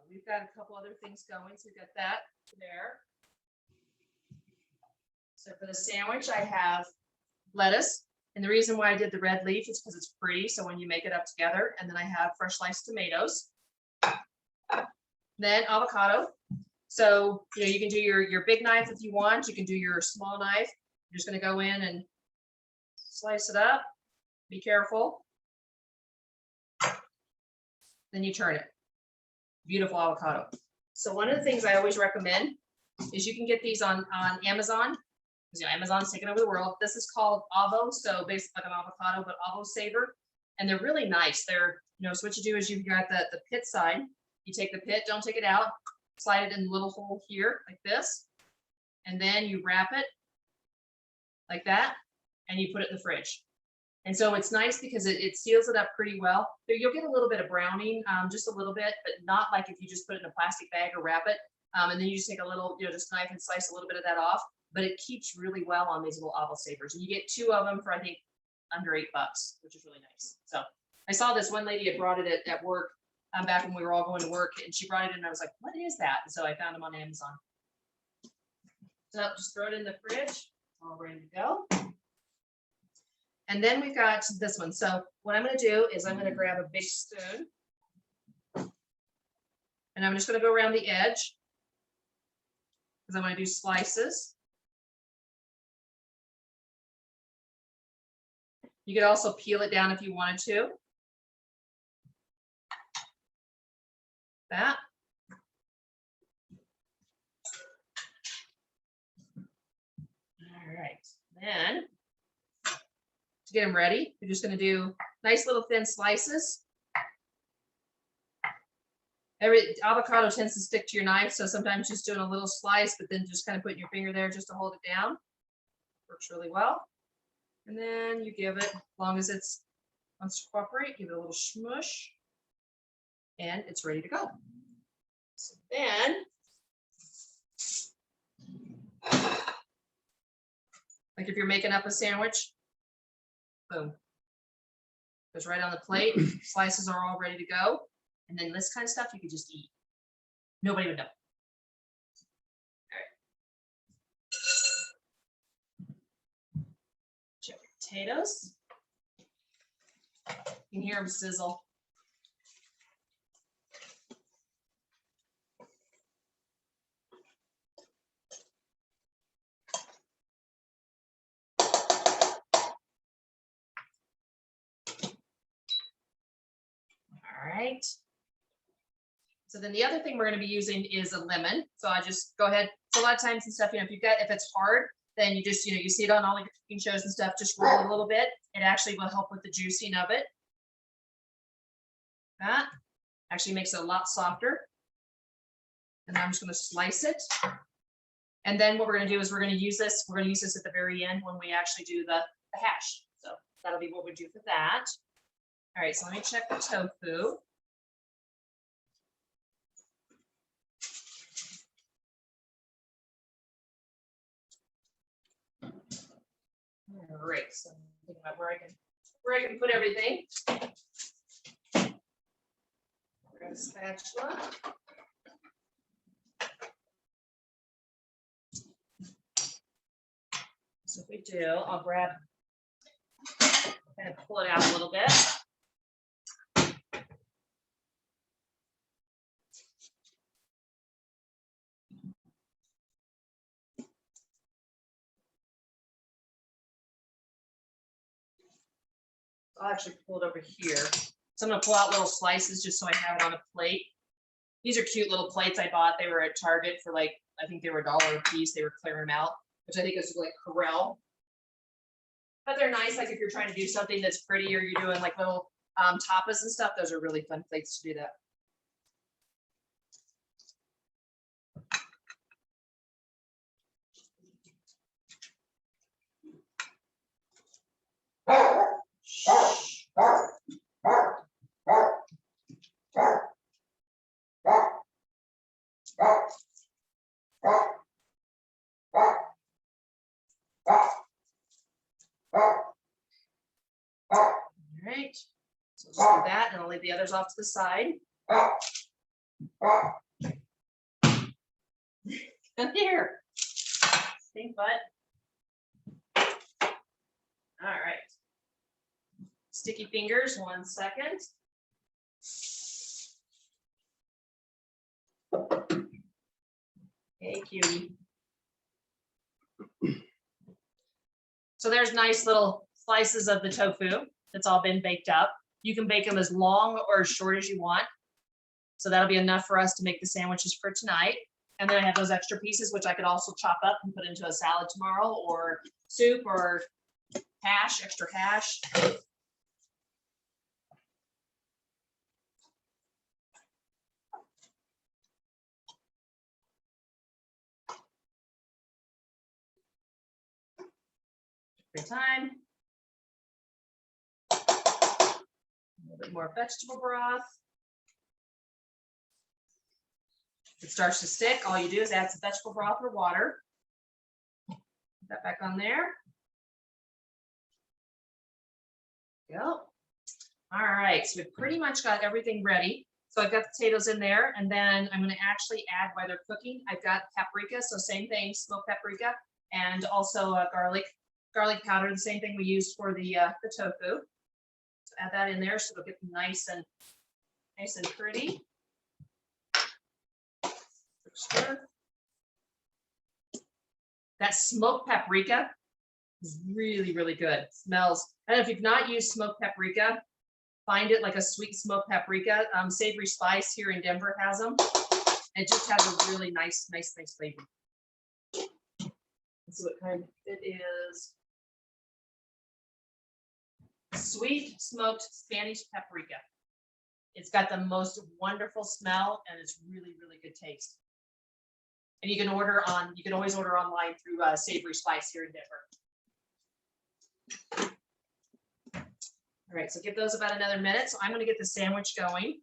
we've got a couple other things going. So we've got that there. So for the sandwich, I have lettuce. And the reason why I did the red leaf is because it's pretty. So when you make it up together, and then I have fresh sliced tomatoes. Then avocado. So, you can do your big knife if you want. You can do your small knife. You're just going to go in and slice it up. Be careful. Then you turn it. Beautiful avocado. So one of the things I always recommend is you can get these on Amazon. Because Amazon's taking over the world. This is called Avo, so basically like an avocado, but Avo Savor. And they're really nice. They're, so what you do is you've got the pit side. You take the pit, don't take it out, slide it in the little hole here like this. And then you wrap it like that, and you put it in the fridge. And so it's nice because it seals it up pretty well. There you'll get a little bit of browning, just a little bit, but not like if you just put it in a plastic bag or wrap it. And then you just take a little, just knife and slice a little bit of that off. But it keeps really well on these little Avo Savers. And you get 2 of them for, I think, under $8, which is really nice. So I saw this one lady had brought it at work back when we were all going to work, and she brought it in and I was like, what is that? And so I found them on Amazon. So just throw it in the fridge, all ready to go. And then we've got this one. So what I'm going to do is I'm going to grab a big spoon and I'm just going to go around the edge because I'm going to do slices. You could also peel it down if you wanted to. That. All right. Then to get them ready, you're just going to do nice little thin slices. Every avocado tends to stick to your knife, so sometimes just doing a little slice, but then just kind of putting your finger there just to hold it down. Works really well. And then you give it, as long as it's wants to cooperate, give it a little smush, and it's ready to go. So then, like if you're making up a sandwich, boom, goes right on the plate. Slices are all ready to go. And then this kind of stuff you could just eat. Nobody would know. Check your potatoes. You can hear them sizzle. All right. So then the other thing we're going to be using is a lemon. So I just go ahead. So a lot of times and stuff, you know, if it's hard, then you just, you know, you see it on all your cooking shows and stuff, just roll it a little bit. It actually will help with the juicing of it. That actually makes it a lot softer. And I'm just going to slice it. And then what we're going to do is we're going to use this at the very end when we actually do the hash. So that'll be what we do for that. All right, so let me check the tofu. All right, so I'm thinking about where I can put everything. Grab a spatula. So if we do, I'll grab, kind of pull it out a little bit. I'll actually pull it over here. So I'm gonna pull out little slices just so I have it on a plate. These are cute little plates I bought. They were at Target for like, I think they were $1 a piece. They were clearing them out, which I think is like Corel. But they're nice, like if you're trying to do something that's pretty or you're doing like little tapas and stuff, those are really fun plates to do that. All right, so just do that and I'll leave the others off to the side. Come here. Stink butt. All right. Sticky fingers, 1 second. Hey, cutie. So there's nice little slices of the tofu that's all been baked up. You can bake them as long or as short as you want. So that'll be enough for us to make the sandwiches for tonight. And then I have those extra pieces, which I could also chop up and put into a salad tomorrow or soup or hash, extra hash. Every time. A little bit more vegetable broth. If it starts to stick, all you do is add some vegetable broth or water. Put that back on there. Go. All right, so we've pretty much got everything ready. So I've got the potatoes in there, and then I'm going to actually add while they're cooking. I've got paprika, so same thing, smoked paprika, and also garlic powder, the same thing we used for the tofu. So add that in there so it'll get nice and pretty. Stir. That smoked paprika is really, really good. Smells. I don't know if you've not used smoked paprika, find it like a sweet smoked paprika. Savory Spice here in Denver has them. It just has a really nice flavor. Let's see what kind it is. Sweet smoked Spanish paprika. It's got the most wonderful smell and it's really, really good taste. And you can always order online through Savory Spice here in Denver. All right, so give those about another minute. So I'm going to get the sandwich going.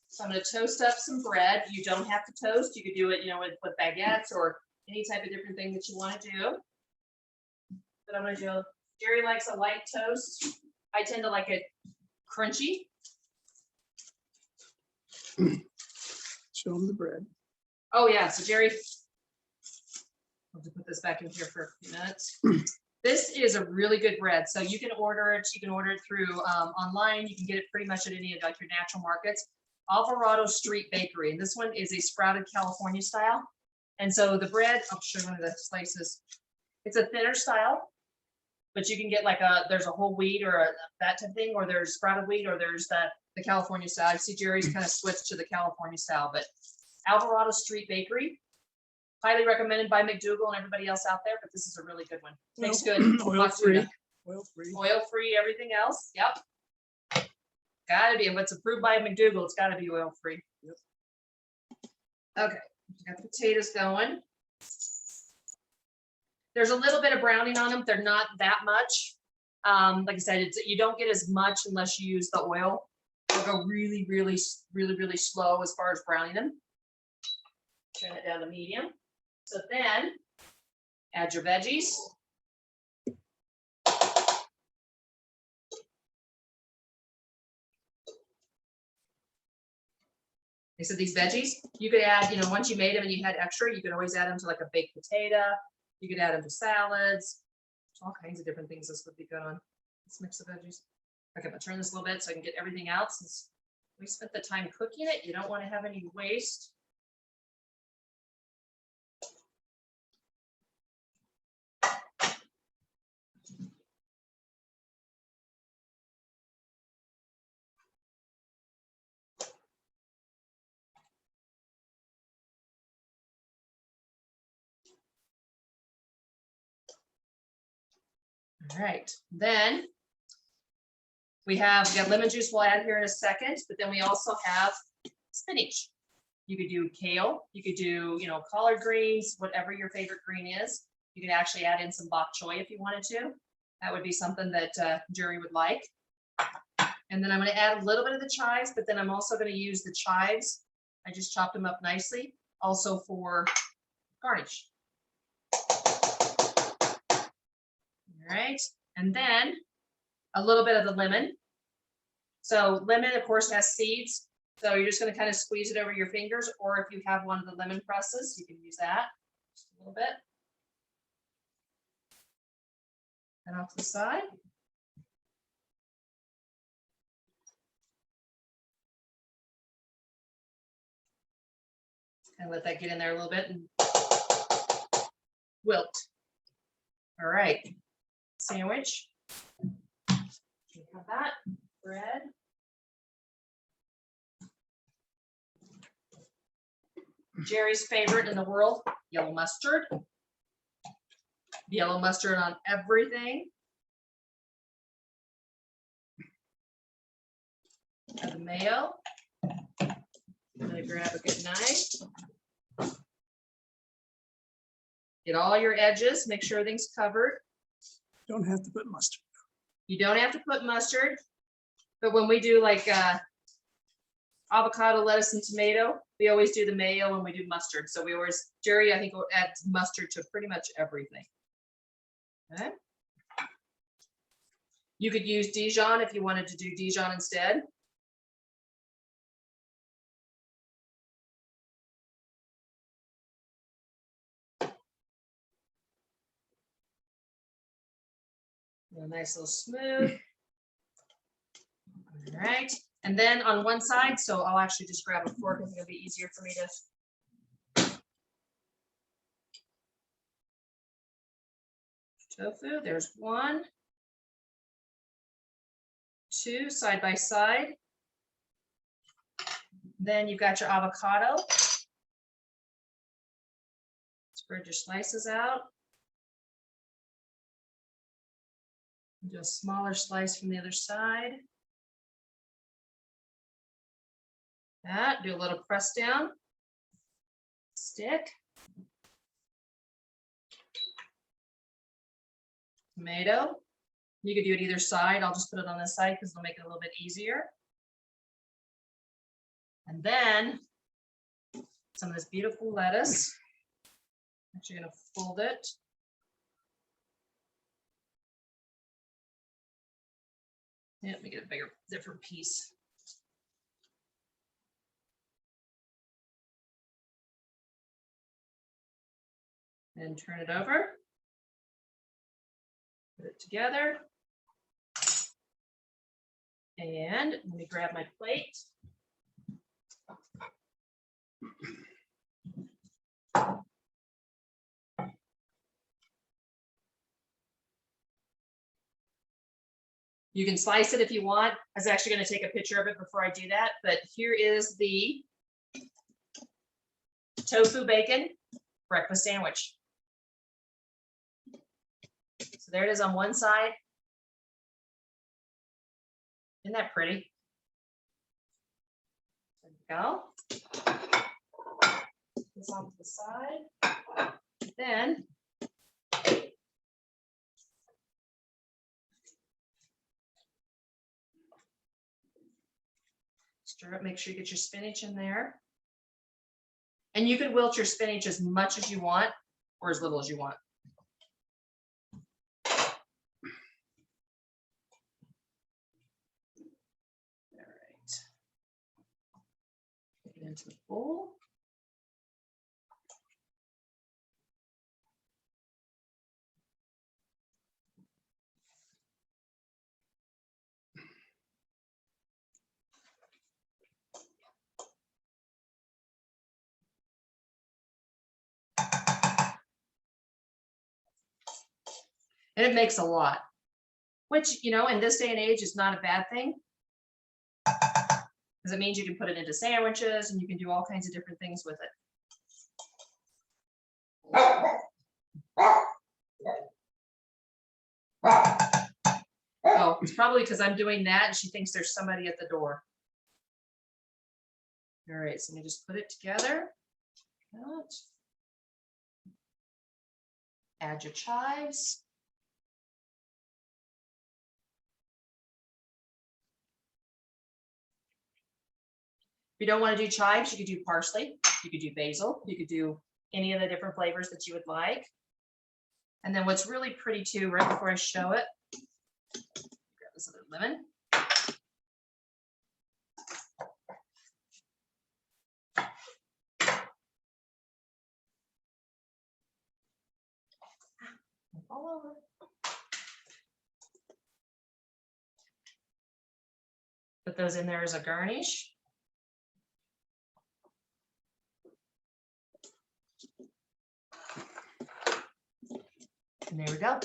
So I'm going to toast up some bread. You don't have to toast. You could do it, you know, with baguettes or any type of different thing that you want to do. But I'm going to do. Jerry likes a light toast. I tend to like it crunchy. Show them the bread. Oh yeah, so Jerry, I'll have to put this back in here for a few minutes. This is a really good bread. So you can order it. You can order it through online. You can get it pretty much at any of like your natural markets. Alvarado Street Bakery, and this one is a sprouted California style. And so the bread, I'll show you one of the slices. It's a thinner style. but you can get like there's a whole wheat or that type of thing, or there's sprouted wheat, or there's the California style. I see Jerry's kind of switched to the California style, but Alvarado Street Bakery, highly recommended by McDougal and everybody else out there, but this is a really good one. Tastes good. Hot tuna. Oil-free, everything else. Yep. Gotta be. If it's approved by McDougal, it's gotta be oil-free. Yep. Okay, got the potatoes going. There's a little bit of browning on them. They're not that much. Like I said, you don't get as much unless you use the oil. They'll go really, really, really, really slow as far as browning them. Turn it down to medium. So then add your veggies. So these veggies, you could add, once you made them and you had extra, you could always add them to like a baked potato. You could add them to salads. All kinds of different things this would be good on. Let's mix the veggies. Okay, I'm gonna turn this a little bit so I can get everything out. Since we spent the time cooking it, you don't want to have any waste. All right, then we got lemon juice we'll add here in a second, but then we also have spinach. You could do kale, you could do, collard greens, whatever your favorite green is. You could actually add in some bok choy if you wanted to. That would be something that Jerry would like. And then I'm going to add a little bit of the chives, but then I'm also going to use the chives. I just chopped them up nicely, also for garnish. All right, and then a little bit of the lemon. So lemon, of course, has seeds. So you're just going to kind of squeeze it over your fingers, or if you have one of the lemon presses, you can use that just a little bit. And off to the side. And let that get in there a little bit and wilt. All right. Sandwich. You have that. Bread. Jerry's favorite in the world, yellow mustard. Yellow mustard on everything. Have the mayo. I'm gonna grab a good knife. Get all your edges, make sure everything's covered. Don't have to put mustard. You don't have to put mustard, but when we do like avocado, lettuce, and tomato, we always do the mayo and we do mustard. So we always, Jerry, I think, will add mustard to pretty much everything. Okay. You could use Dijon if you wanted to do Dijon instead. A nice little smooth. All right, and then on one side, so I'll actually just grab a fork, it's gonna be easier for me to. Tofu, there's 1, 2 side by side. Then you've got your avocado. Spread your slices out. Do a smaller slice from the other side. That, do a little press down. Stick. Tomato. You could do it either side. I'll just put it on this side because it'll make it a little bit easier. And then some of this beautiful lettuce. I'm actually going to fold it. Yeah, let me get a bigger, different piece. And turn it over. Put it together. And let me grab my plate. You can slice it if you want. I was actually going to take a picture of it before I do that, but here is the tofu bacon breakfast sandwich. So there it is on one side. Isn't that pretty? There we go. This on to the side. Then stir it, make sure you get your spinach in there. And you can wilt your spinach as much as you want or as little as you want. All right. Put it into the bowl. And it makes a lot, which, you know, in this day and age is not a bad thing. Because it means you can put it into sandwiches and you can do all kinds of different things with it. Oh, it's probably because I'm doing that and she thinks there's somebody at the door. All right, so let me just put it together. Add your chives. If you don't want to do chives, you could do parsley, you could do basil, you could do any of the different flavors that you would like. And then what's really pretty too, right before I show it, grab this other lemon. All over. Put those in there as a garnish. And there we go.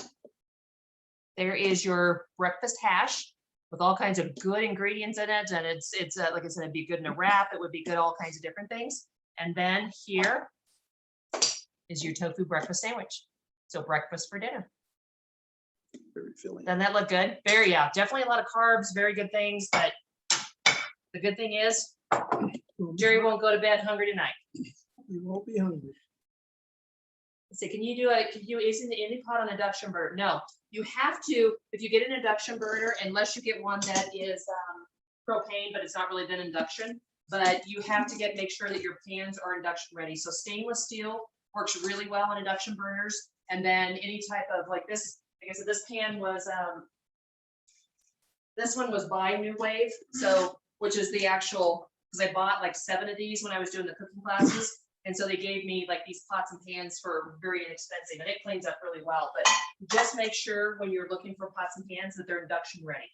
There is your breakfast hash with all kinds of good ingredients in it. And it's like I said, it'd be good in a wrap. It would be good all kinds of different things. And then here is your tofu breakfast sandwich. So breakfast for dinner. Very filling. Doesn't that look good? Very, yeah, definitely a lot of carbs, very good things. But the good thing is Jerry won't go to bed hungry tonight. You won't be hungry. Say, can you is in any pot on induction burner? No, you have to, if you get an induction burner, unless you get one that is propane, but it's not really been induction, but you have to make sure that your pans are induction ready. So stainless steel works really well on induction burners. And then any type of like this, like I said, this pan was, this one was by New Wave. So, which is the actual, because I bought like 7 of these when I was doing the cooking classes. And so they gave me like these pots and pans for very inexpensive, and it cleans up really well. But just make sure when you're looking for pots and pans that they're induction ready.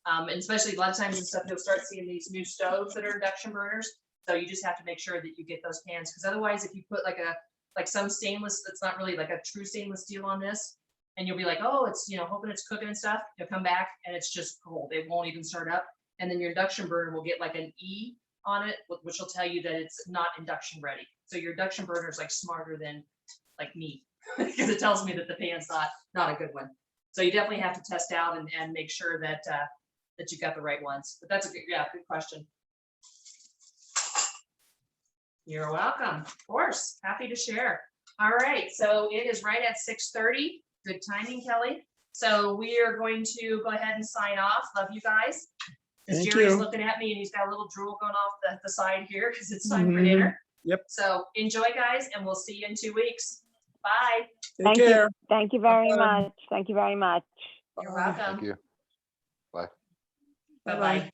And especially a lot of times and stuff, you'll start seeing these new stoves that are induction burners. So you just have to make sure that you get those pans, because otherwise, if you put like some stainless that's not really like a true stainless steel on this, and you'll be like, oh, it's, you know, hoping it's cooking and stuff. You'll come back and it's just cold. It won't even start up. And then your induction burner will get like an E on it, which will tell you that it's not induction ready. So your induction burner is like smarter than like me, because it tells me that the pan's not a good one. So you definitely have to test out and make sure that that you got the right ones. But that's a good question. You're welcome. Of course, happy to share. All right, so it is right at 6:30. Good timing, Kelly. So we are going to go ahead and sign off. Love you guys. As Thank Jerry's you. looking at me and he's got a little drool going off the side here because it's time for dinner. Yep. So enjoy, guys, and we'll see you in 2 weeks. Bye. Take Thank care. you. Thank you very Bye-bye. much. Thank you very much. You're Bye. welcome. Thank you. Bye. Bye-bye.